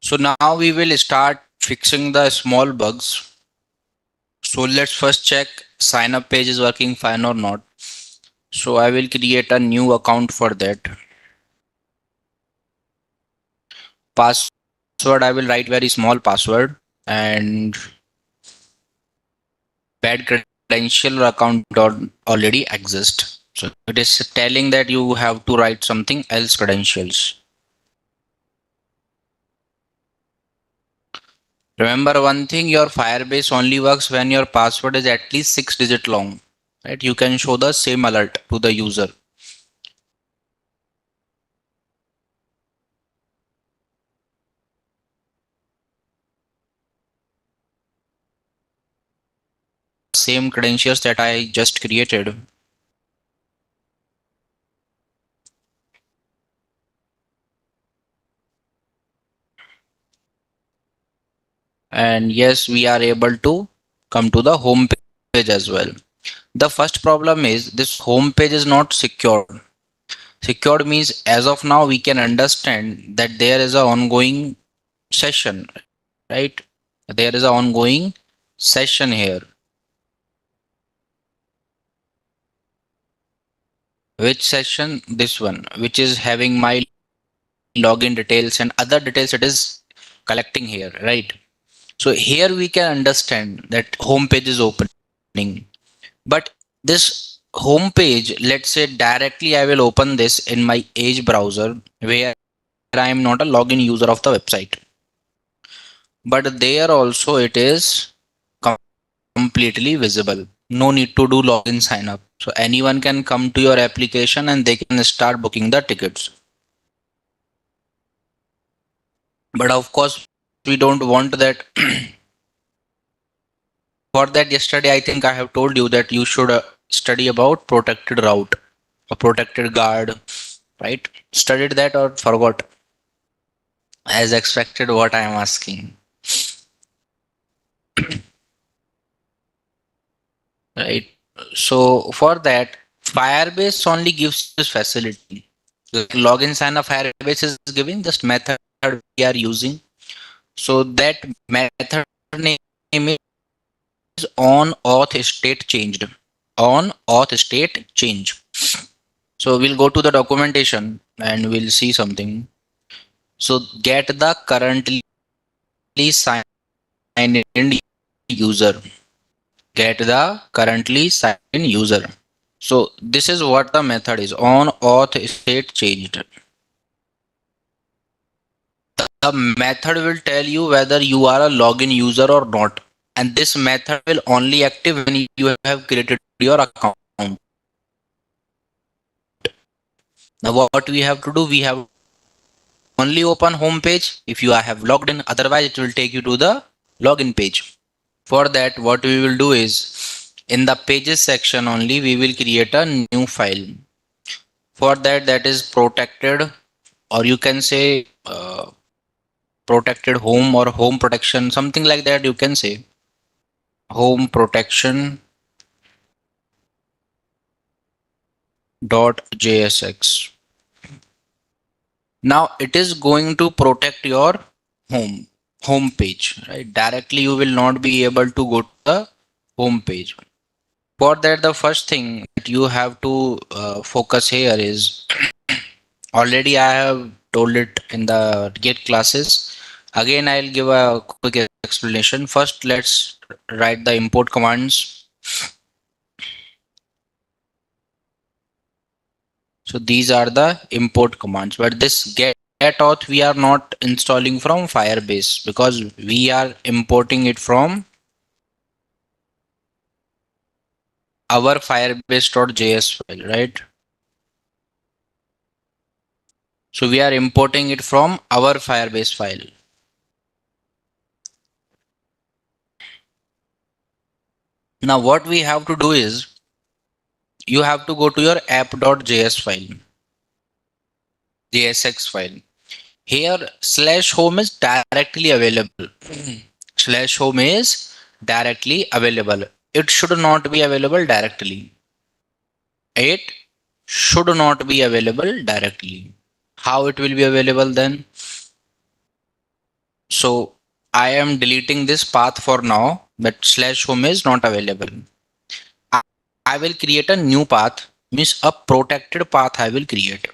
So now we will start fixing the small bugs. So let's first check sign up page is working fine or not. So I will create a new account for that. Password, I will write very small password, and bad credential or account already exist. So it is telling that you have to write something else credentials. Remember one thing, your Firebase only works when your password is at least 6 digit long. Right? You can show the same alert to the user. Same credentials that I just created. And yes, we are able to come to the home page as well. The first problem is this home page is not secure. Secured means as of now we can understand that there is an ongoing session, right? There is an ongoing session here. Which session? This one, which is having my login details and other details it is collecting here, right? So here we can understand that home page is opening. But this home page, let's say directly I will open this in my Edge browser where I am not a login user of the website. But there also it is completely visible. No need to do login sign up. So anyone can come to your application and they can start booking the tickets. But of course, we don't want that. For that, yesterday I think I have told you that you should study about protected route or protected guard, right? Studied that or forgot? As expected, what I am asking, right? So for that, Firebase only gives this facility. Like login sign up Firebase is giving just method we are using. So that method name is on auth state changed. On auth state change. So we'll go to the documentation and we'll see something. So get the currently signed in user. Get the currently signed in user. So this is what the method is, on auth state changed. The method will tell you whether you are a login user or not. And this method will only active when you have created your account. Now what we have to do, we have only open home page if you have logged in, otherwise it will take you to the login page. For that, what we will do is in the pages section only we will create a new file. For that, that is protected, or you can say protected home or home protection, something like that you can say. Home protection dot jsx. Now it is going to protect your home page, right? Directly you will not be able to go to the home page. For that, the first thing that you have to focus here is already I have told it in the Git classes. Again, I'll give a quick explanation. First, let's write the import commands. So these are the import commands, but this get auth we are not installing from Firebase because we are importing it from our firebase.js file, right? So we are importing it from our Firebase file. Now what we have to do is you have to go to your app.js file, JSX file. Here slash home is directly available. Slash home is directly available. It should not be available directly. It should not be available directly. How it will be available then? So I am deleting this path for now, but slash home is not available. I I will create a new path, means a protected path I will create.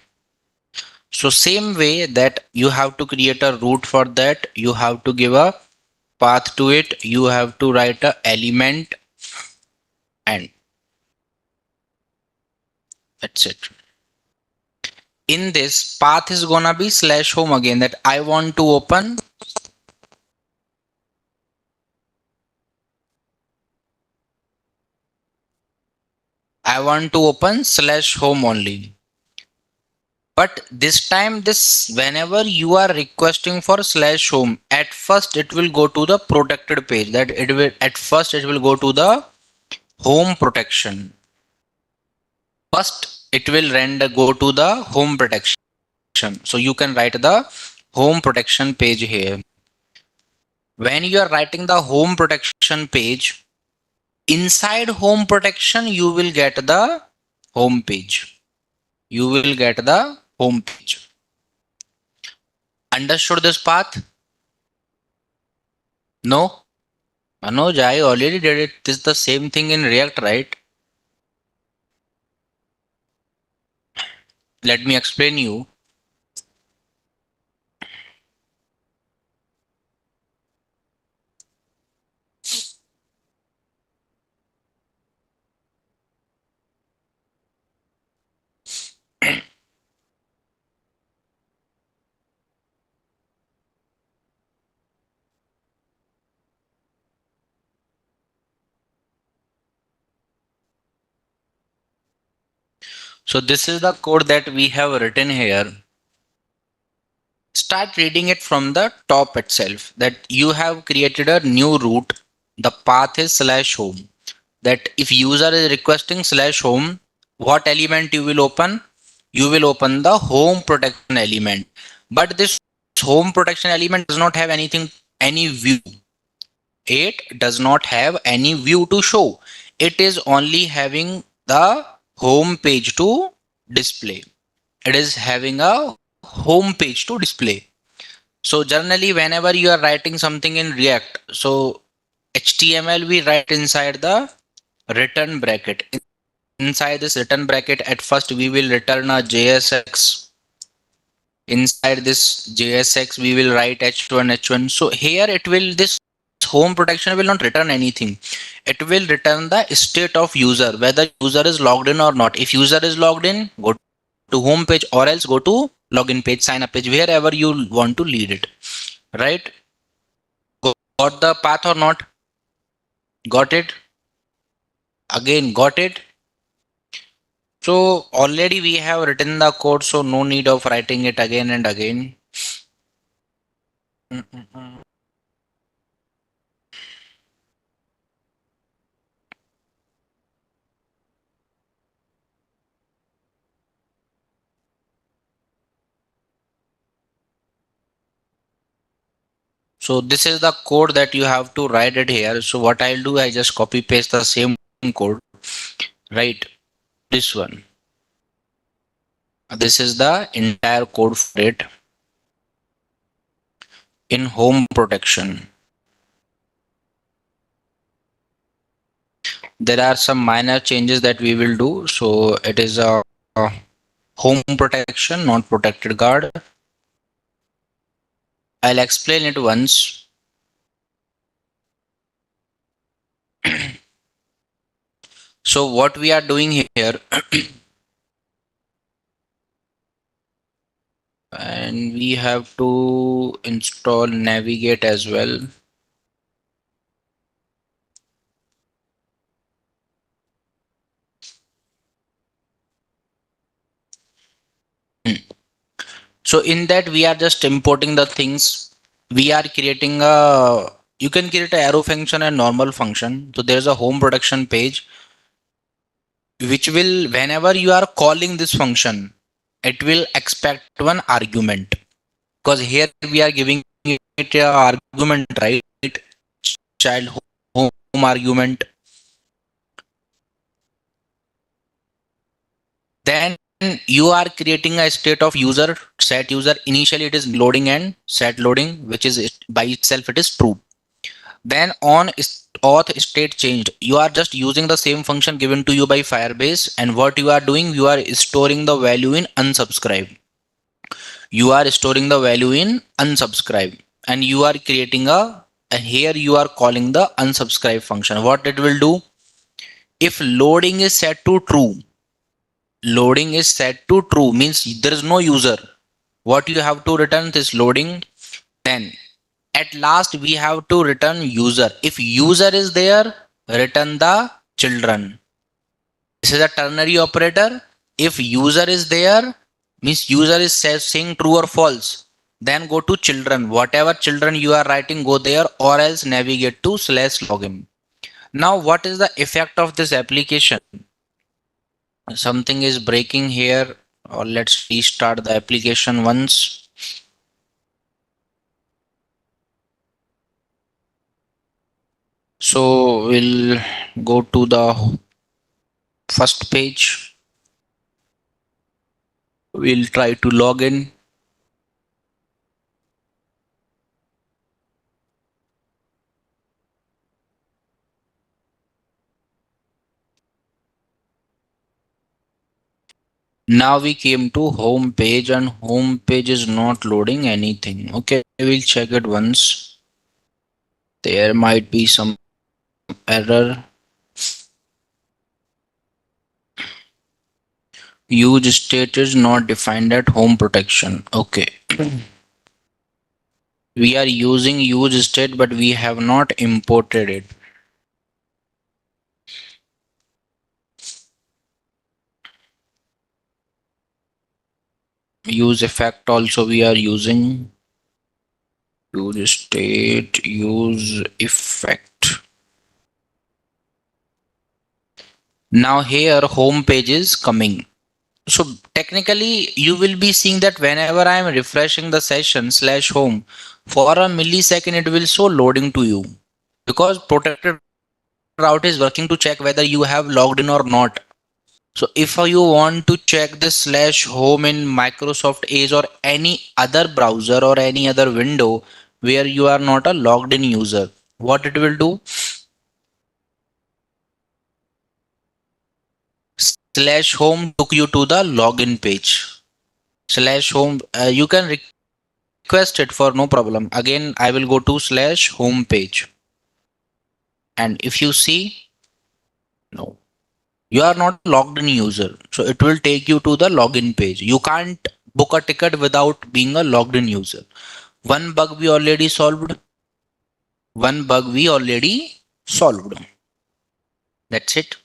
So same way that you have to create a root for that, you have to give a path to it, you have to write a element and that's it. In this path is gonna be slash home again, that I want to open slash home only. But this time, this whenever you are requesting for slash home, at first it will go to the protected page. That it will at first it will go to the home protection. First, it will render go to the home protection. So you can write the home protection page here. When you are writing the home protection page, inside home protection, you will get the home page. You will get the home page. Understood this path? No? Manoj, I already did it. This is the same thing in React, right? Let me explain you. So this is the code that we have written here. Start reading it from the top itself. That you have created a new root. The path is slash home. That if user is requesting slash home, what element you will open? You will open the home protection element. But this home protection element does not have any view. It does not have any view to show. It is only having the home page to display. It is having a home page to display. So generally, whenever you are writing something in React, so HTML we write inside the return bracket. Inside this return bracket, at first we will return a JSX. Inside this JSX, we will write h1. So here it will, this home protection will not return anything. It will return the state of user, whether user is logged in or not. If user is logged in, go to home page, or else go to login page, sign up page, wherever you want to lead it. Right? Got the path or not? Got it? Again, got it? So already we have written the code, so no need of writing it again and again. So this is the code that you have to write it here. So what I'll do, I just copy paste the same code, right? This one. This is the entire code for it in home protection. There are some minor changes that we will do. So it is a home protection, not protected guard. I'll explain it once. So what we are doing here, and we have to install navigate as well. Hmm. So in that we are just importing the things. We are creating a, you can create a arrow function and normal function. So there's a home protection page which will, whenever you are calling this function, it will expect one argument, because here we are giving it a argument, right? Child home argument. Then you are creating a state of user, set user. Initially it is loading and set loading, which is by itself it is true. Then on auth state changed, you are just using the same function given to you by Firebase, and what you are doing, you are storing the value in unsubscribe. You are storing the value in unsubscribe, and you are creating a, and here you are calling the unsubscribe function. What it will do, if loading is set to true, loading is set to true means there is no user. What you have to return is loading. Then at last we have to return user. If user is there, return the children. This is a ternary operator. If user is there, means user is saying true or false. Then go to children. Whatever children you are writing, go there, or else navigate to slash login. Now, what is the effect of this application? Something is breaking here. Or let's restart the application once. So we'll go to the first page. We'll try to log in. Now we came to home page, and home page is not loading anything. Okay, we'll check it once. There might be some error. Use state is not defined at home protection. Okay. We are using use state, but we have not imported it. Use effect also we are using. Use state, use effect. Now here home page is coming. So technically you will be seeing that whenever I am refreshing the session slash home, for a millisecond it will show loading to you, because protected route is working to check whether you have logged in or not. So if you want to check this slash home in Microsoft Edge or any other browser or any other window where you are not a logged in user, what it will do, slash home took you to the login page. Slash home, you can request it for no problem. Again, I will go to slash home page. And if you see, no, you are not logged in user. So it will take you to the login page. You can't book a ticket without being a logged in user. One bug we already solved. One bug we already solved. That's it.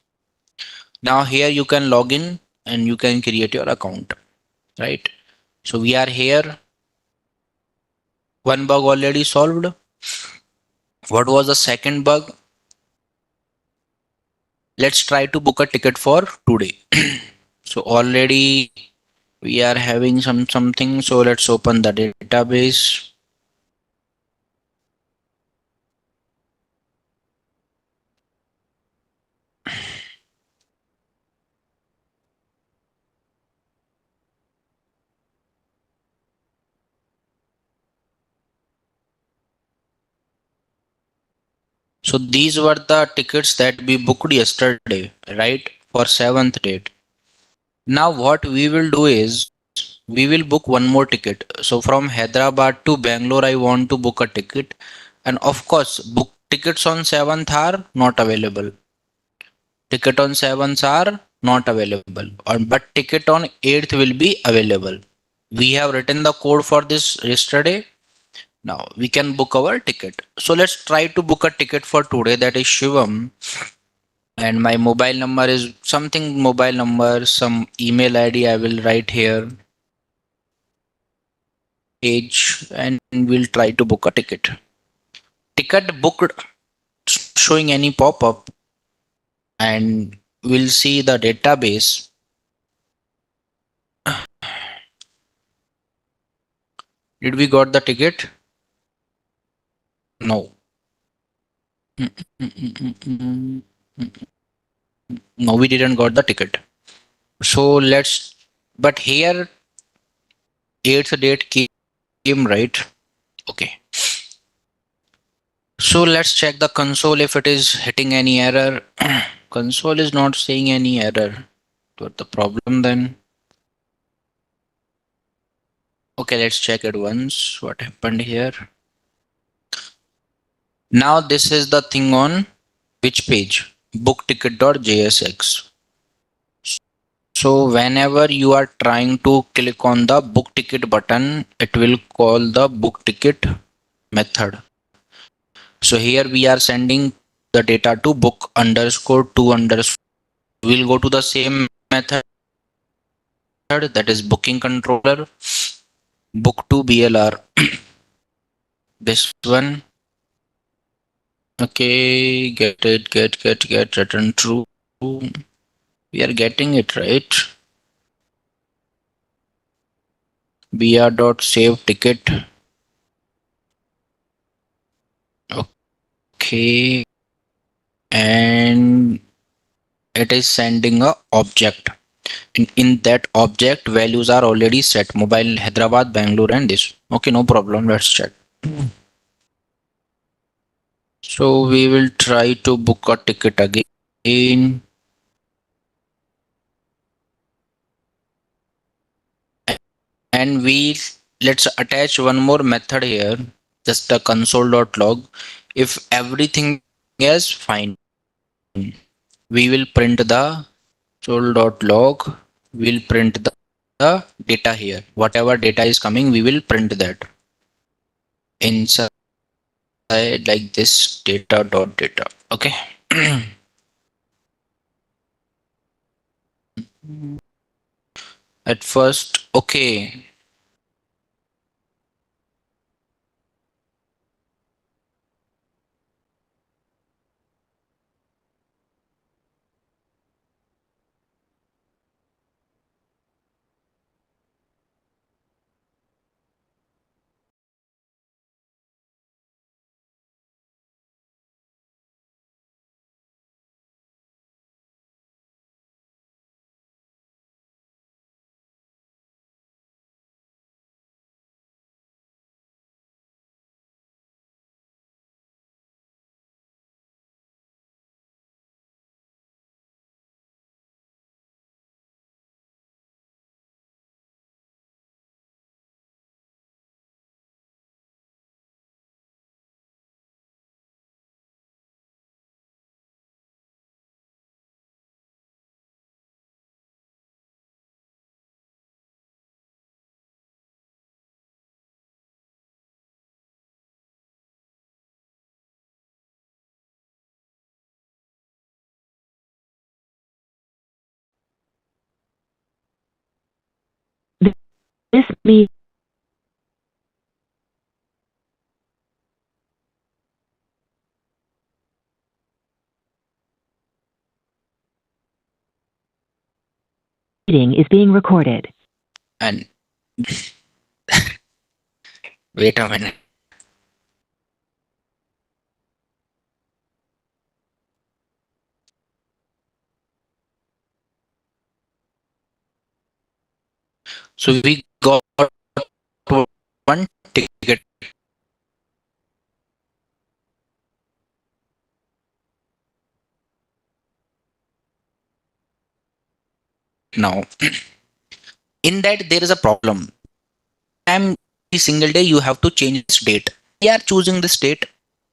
Now here you can log in and you can create your account, right? So we are here. One bug already solved. What was the second bug? Let's try to book a ticket for today. So already we are having something. So let's open the database. So these were the tickets that we booked yesterday, right? For 7th date. Now what we will do is we will book one more ticket. So from Hyderabad to Bangalore, I want to book a ticket. And of course, book tickets on 7th are not available. Ticket on 7th are not available. But ticket on 8th will be available. We have written the code for this yesterday. Now we can book our ticket. So let's try to book a ticket for today. That is Shivam. And my mobile number is something mobile number, some email ID I will write here, age, and we'll try to book a ticket. Ticket booked showing any pop-up, and we'll see the database. Did we got the ticket? No. Mm, mm, mm, mm, mm, mm. No, we didn't got the ticket. So let's, but here 8th date came, right? Okay. So let's check the console if it is hitting any error. Console is not saying any error. What the problem then? Okay, let's check it once. What happened here? Now this is the thing on which page? Bookticket.jsx. So whenever you are trying to click on the book ticket button, it will call the book ticket method. So here we are sending the data to book underscore to underscore. We'll go to the same method, that is booking controller, book to BLR. This one. Okay, get it, get return true. We are getting it right. br dot save ticket. Okay, and it is sending a object. In that object, values are already set. Mobile Hyderabad, Bangalore, and this. Okay, no problem. Let's check. So we will try to book a ticket again. And we let's attach one more method here, just the console.log. If everything is fine, we will print the console.log. We'll print the data here. Whatever data is coming, we will print that inside like this data. Okay. At first, okay. This meeting is being recorded. And wait a minute. So we got one ticket. now. In that there is a problem. Time every single day you have to change this date. We are choosing the state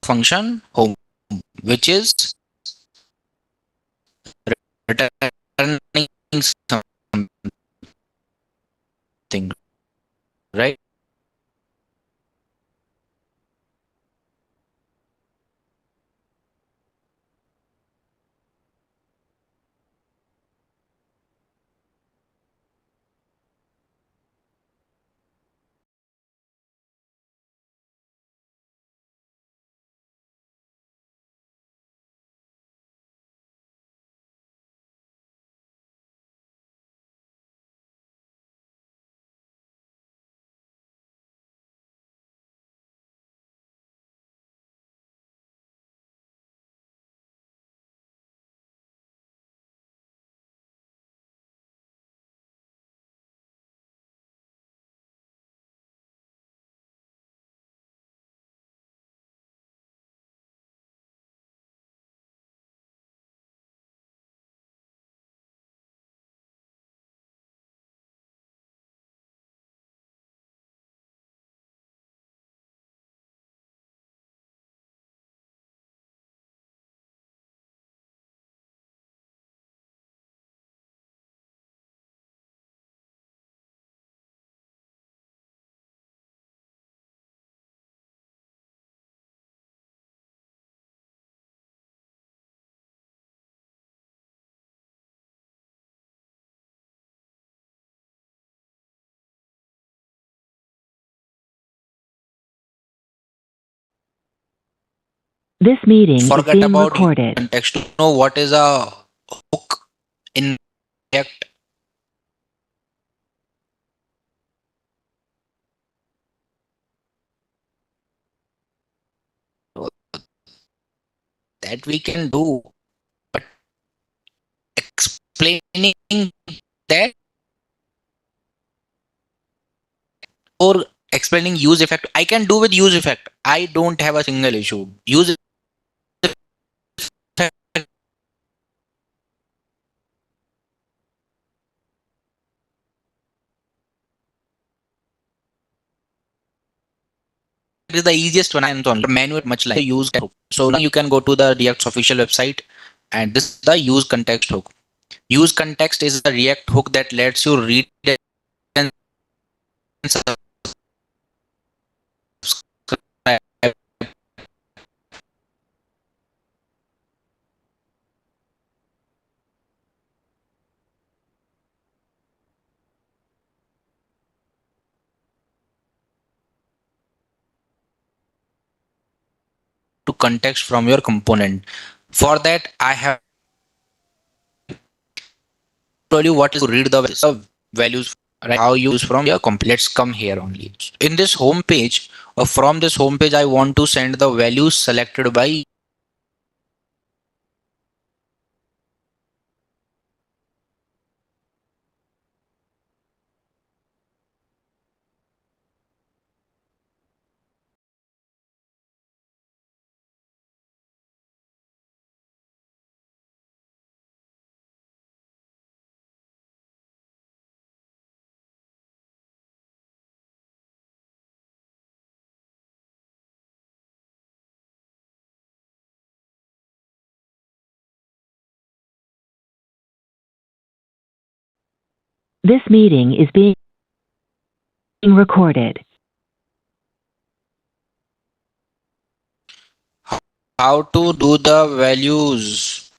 function home, which is returning something, right? This meeting is Forget being about use recorded. context to know what is a hook in React. That we can do, but explaining that or explaining use effect, I can do with use effect. I don't have a single issue. Use effect is the easiest one and on manual much like use hook. So now you can go to the React's official website and this is the use context hook. Use context is a React hook that lets you read and subscribe to context from your component. For that, I have told you what is to read the values, right? How you use from your component. Let's come here only. In this home page, or from this home page, I want to send the values selected by This meeting is being recorded. how to do the values.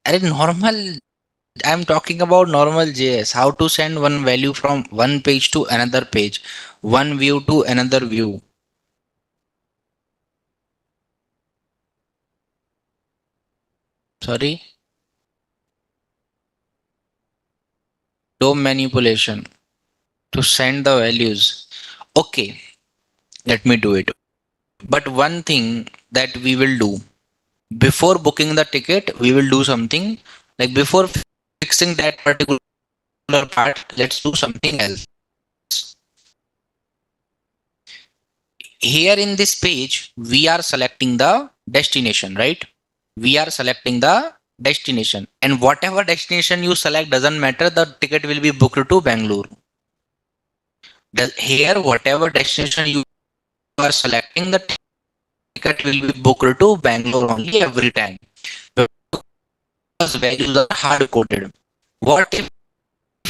Are normal I'm talking about normal JS, how to send one value from one page to another page, one view to another view. Sorry, DOM manipulation to send the values. Okay, let me do it. But one thing that we will do, before booking the ticket, we will do something like before fixing that particular part, let's do something else. Here in this page, we are selecting the destination, right? We are selecting the destination, and whatever destination you select doesn't matter, the ticket will be booked to Bangalore. Here, whatever destination you are selecting, the ticket will be booked to Bangalore only every time because values are hard coded. What if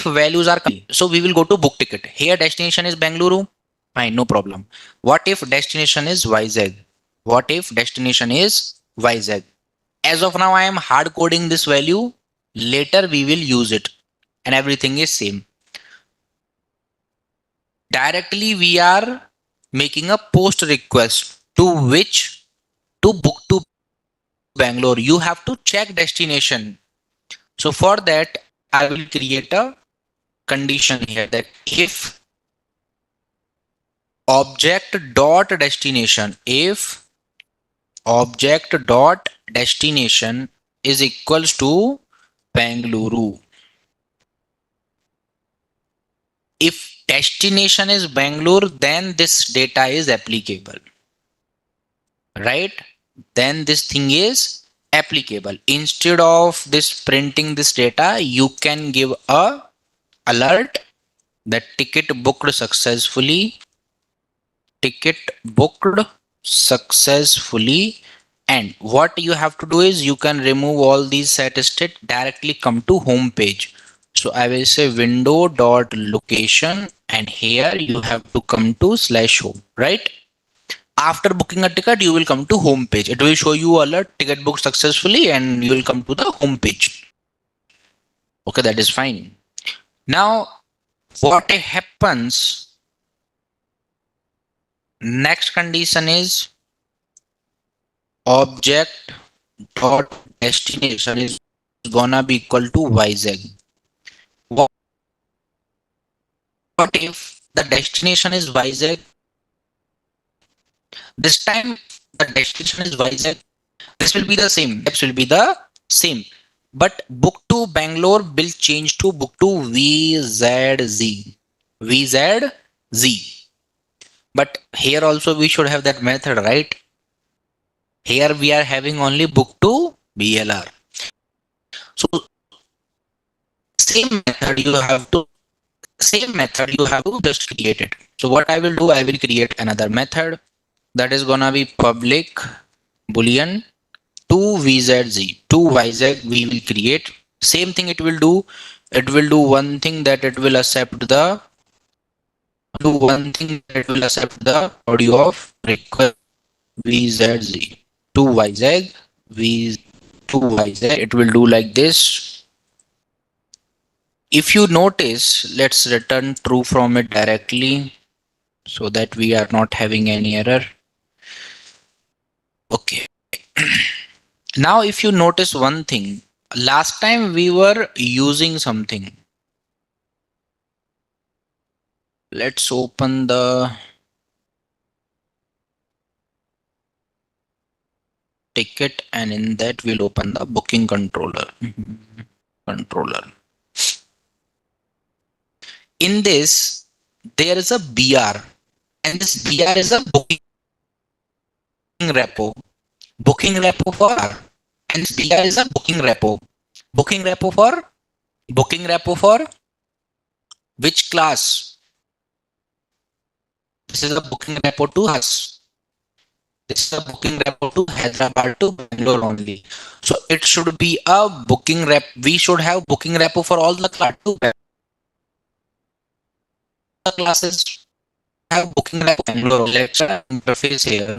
values are coming differently? So we will go to book ticket. Here destination is Bangalore. Fine, no problem. What if destination is Vizag? What if destination is Vizag? As of now, I am hard coding this value. Later we will use it, and everything is same. Directly we are making a post request to which to book to Bangalore. You have to check destination. So for that, I will create a condition here that if object dot destination, if object dot destination is equals to Bangalore. If destination is Bangalore, then this data is applicable, right? Then this thing is applicable. Instead of this printing this data, you can give a alert that ticket booked successfully, ticket booked successfully. And what you have to do is you can remove all these set state, directly come to home page. So I will say window dot location, and here you have to come to slash home, right? After booking a ticket, you will come to home page. It will show you alert ticket booked successfully, and you will come to the home page. Okay, that is fine. Now, what happens? Next condition is object dot destination is gonna be equal to Vizag. What if the destination is Vizag? This time the destination is Vizag. This will be the same. The steps will be the same. But book to Bangalore will change to book to VZZ. VZZ. But here also we should have that method, right? Here we are having only book to BLR. So same method you have to just create it. So what I will do, I will create another method that is gonna be public boolean to VZZ. To YZ we will create. Same thing it will do. It will do one thing, that it will accept the audio of request VZZ. To YZ V to YZ it will do like this. If you notice, let's return true from it directly so that we are not having any error. Okay. Now, if you notice one thing, last time we were using something. Let's open the ticket, and in that we'll open the booking controller. Controller. In this, there is a BR, and this BR is a booking repo. Booking repo for BR, and this BR is a booking repo. Booking repo for which class? This is a booking repo to us. This is a booking repo to Hyderabad to Bangalore only. So it should be a booking rep. We should have booking repo for all the class to the classes. Have booking repo Bangalore lecture interface here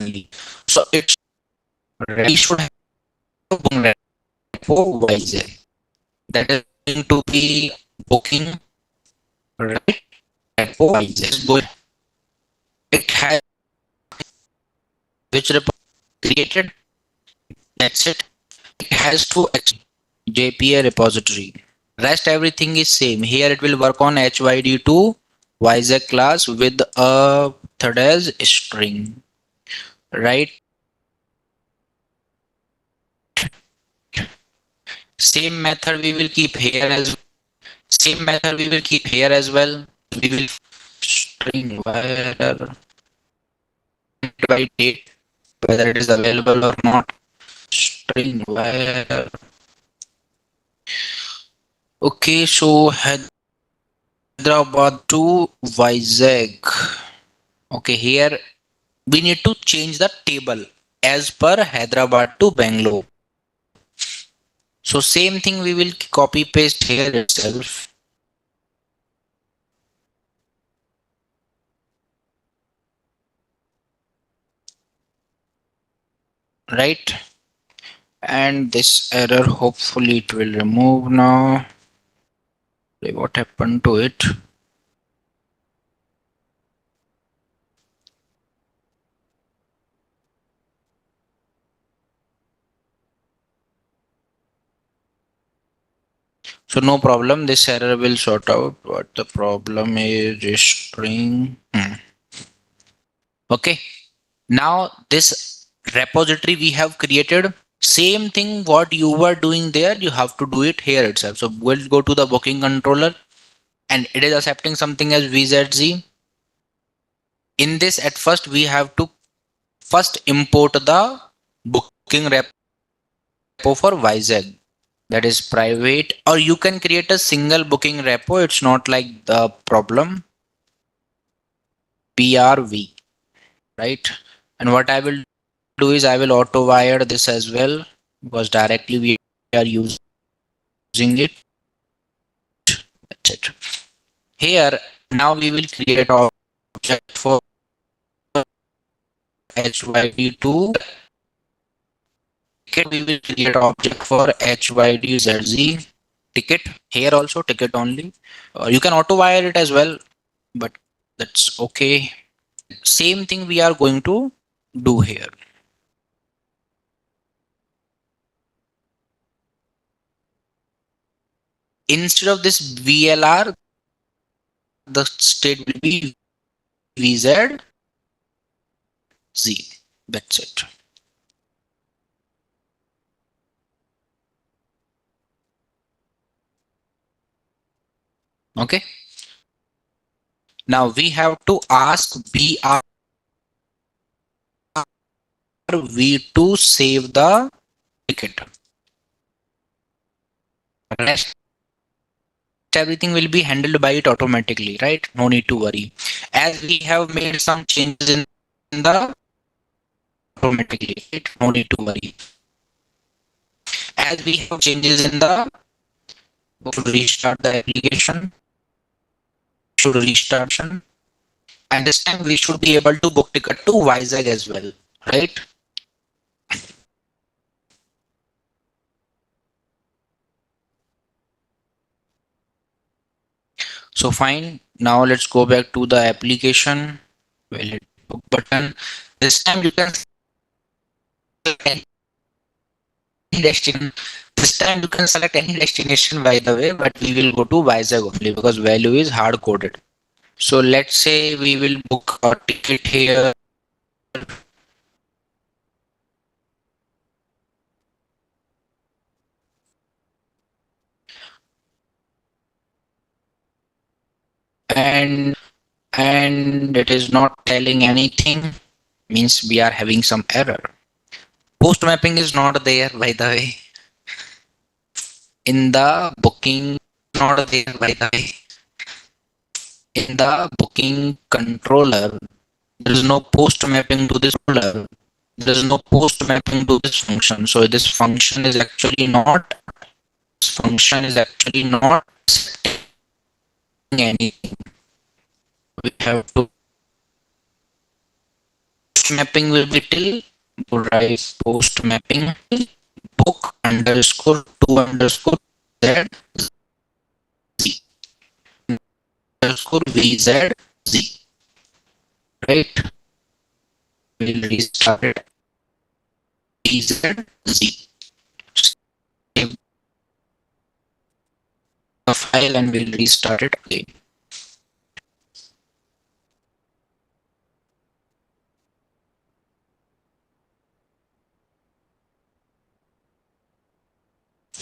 only. So it we should have booking repo YZ. That is going to be booking right repo YZ. Go ahead. It has which repo created. That's it. It has to JPA repository. Rest everything is same. Here it will work on HYD2 YZ class with a third as string, right? Same method we will keep here as Same method we will keep here as well. We will string whether by date, whether it is available or not. String whether. Okay, so Hyderabad to Vizag. Okay, here we need to change the table as per Hyderabad to Bangalore. So same thing we will copy paste here itself, right? And this error hopefully it will remove now. What happened to it? So no problem, this error will sort out. What the problem is string. Okay, now this repository we have created, same thing what you were doing there, you have to do it here itself. So we'll go to the booking controller and it is accepting something as VZZ. In this, at first we have to first import the booking repo for Vizag, that is private, or you can create a single booking repo. It's not like the problem. PRV, right? And what I will do is I will auto wire this as well because directly we are using it. That's it. Here now we will create object for HYD2 ticket. We will create object for HYDZZ ticket. Here also ticket only. You can auto wire it as well, but that's okay. Same thing we are going to do here. Instead of this VLR, the state will be VZZ. That's it. Okay. Now we have to ask BRV to save the ticket. Rest everything will be handled by it automatically, right? No need to worry. As we have made some changes in the automatically, right? No need to worry. As we have changes in the should restart the application, should restart, and this time we should be able to book ticket to Vizag as well, right? So fine. Now let's go back to the application. Valid book button. This time you can select any destination. This time you can select any destination by the way, but we will go to Vizag only because value is hard coded. So let's say we will book a ticket here. And it is not telling anything, means we are having some error. Post mapping is not there by the way. In the booking, not there by the way. In the booking controller, there is no post mapping to this controller. There is no post mapping to this function. So this function is actually not setting anything. We have to post mapping will be till right post mapping book underscore to underscore z underscore vz z, right? We'll restart it vz z. Save the file and we'll restart it again.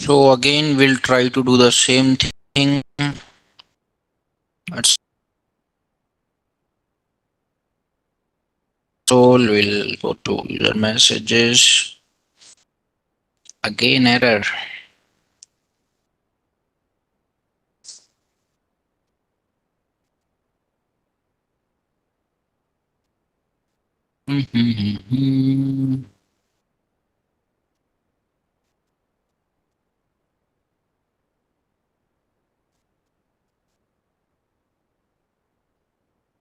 So again, we'll try to do the same thing. Let's all will go to user messages. Again, error.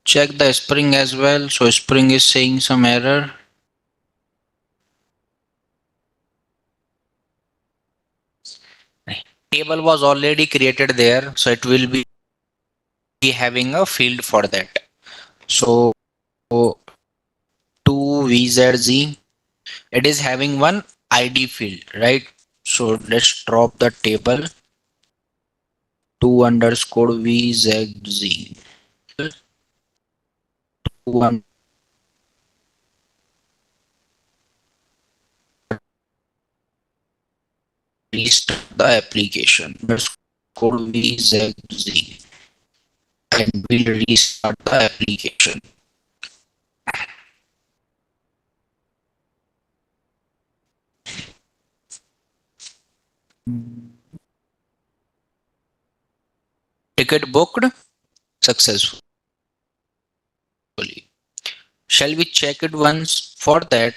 Check the Spring as well. So Spring is saying some error. Table was already created there, so it will be having a field for that. So to VZZ, it is having one ID field, right? So let's drop the table to underscore VZZ. One restart the application. Underscore VZZ, and we'll restart the application. Ticket booked successfully. Shall we check it once? For that,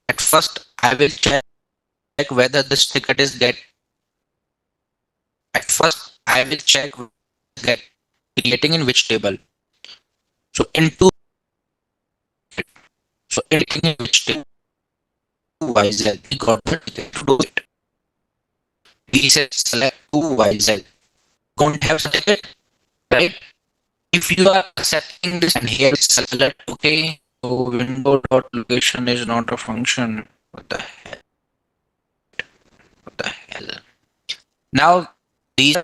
at first I will check whether this ticket is get. At first I will check get creating in which table. So into so in which table YZ we got the ticket to do it. We said select to YZ. Don't have such ticket, right? If you are accepting this and here is select, okay. So window dot location is not a function. What the hell? What the hell? Now these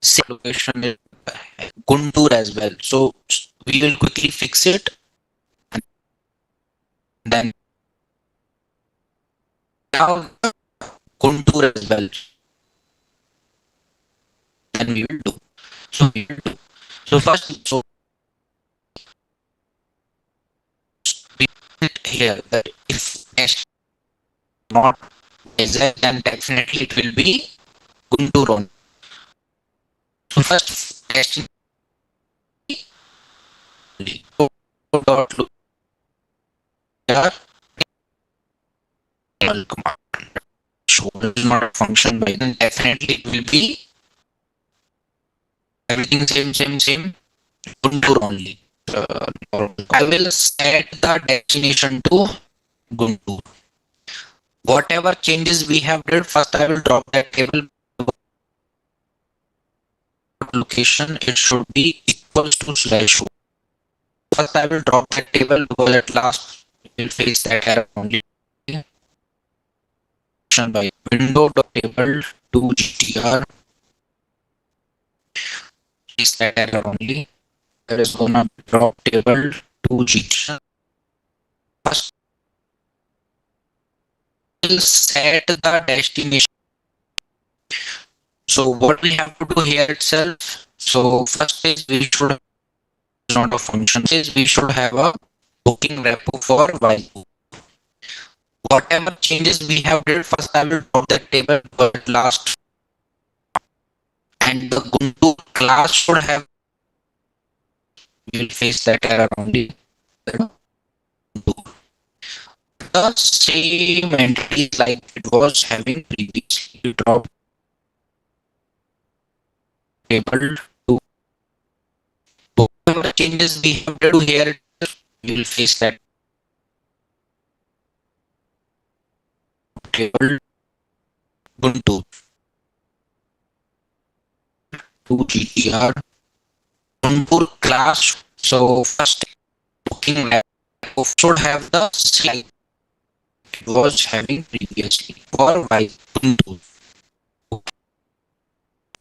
same location is Guntur as well. So we will quickly fix it and then now Guntur as well. Then we will do. So we will do. So first, so we put here that if S not is there, then definitely it will be Guntur on. So first testing dot look here command. So it is not a function, but then definitely it will be everything same. Guntur only. I will set the destination to Guntur. Whatever changes we have did, first I will drop that table location. It should be equals to slash. First I will drop that table because at last we will face that error only. By window table to GTR, face that error only. There is gonna be drop table to GTR. First will set the destination. So what we have to do here itself. So first is we should have not a function is we should have a booking repo for while. Whatever changes we have did first I will drop that table but last and the Guntur class should have we will face that error only. The same entity like it was having previously drop table to whatever changes we have to do here we will face that table Ubuntu to GTR Ubuntu class. So first booking should have the slide it was having previously for while Ubuntu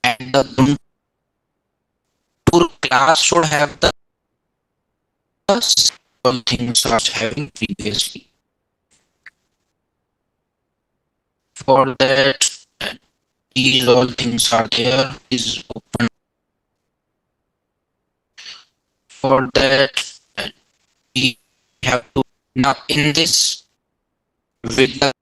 and the Ubuntu class should have the things was having previously. For that these all things are there. Is open for that. We have to now in this with the